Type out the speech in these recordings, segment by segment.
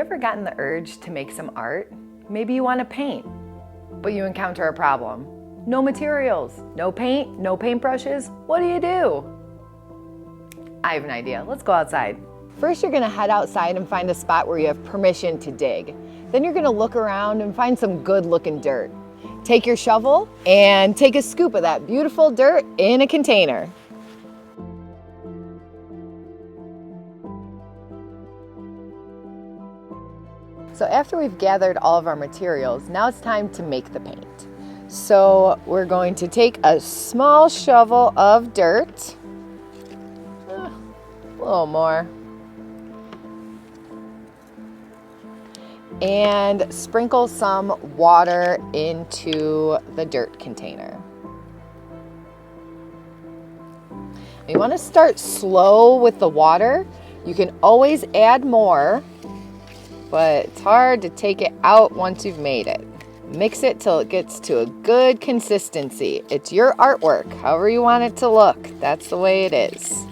ever gotten the urge to make some art? Maybe you want to paint, but you encounter a problem. No materials, no paint, no paintbrushes. What do? I have an idea. Let's go outside. First, you're gonna head outside and find a spot where you have permission to dig. Then you're gonna look around and find some good looking dirt. Take your shovel and take a scoop of that beautiful dirt in a container. So after we've gathered all of our materials, now it's time to make the paint. So we're going to take a small shovel of dirt, a little more, and sprinkle some water into the dirt container. You want to start slow with the water. You can always add more, but it's hard to take it out once you've made it. Mix it till it gets to a good consistency. It's your artwork, however you want it to look. That's the way it is.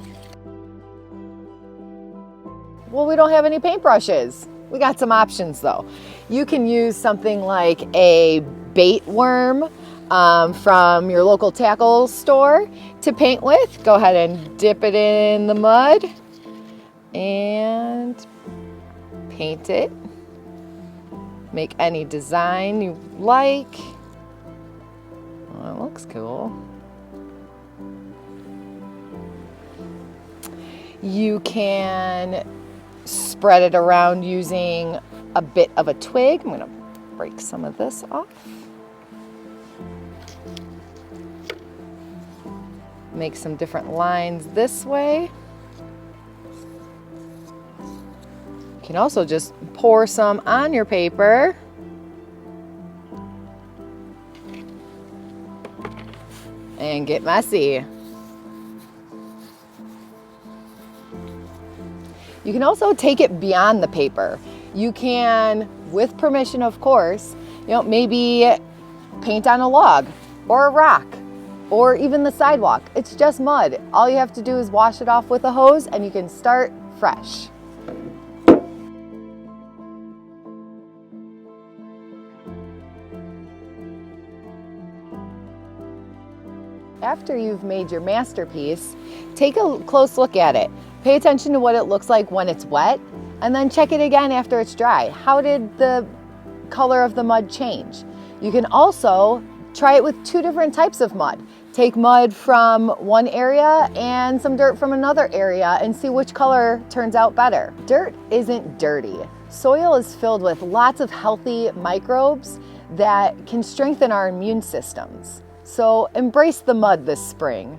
Well, we don't have any paintbrushes. We got some options though. You can use something like a bait worm from your local tackle store to paint with. Go ahead and dip it in the mud and paint it. Make any design you like. Oh, it looks cool. You can spread it around using a bit of a twig. I'm going to break some of this off. Make some different lines this way. You can also just pour some on your paper. And get messy. You can also take it beyond the paper. You can, with permission of course, maybe paint on a log or a rock or even the sidewalk. It's just mud. All you have to do is wash it off with a hose and you can start fresh. After you've made your masterpiece, take a close look at it. Pay attention to what it looks like when it's wet, and then check it again after it's dry. How did the color of the mud change? You can also try it with two different types of mud. Take mud from one area and some dirt from another area and see which color turns out better. Dirt isn't dirty. Soil is filled with lots of healthy microbes that can strengthen our immune systems. So embrace the mud this spring.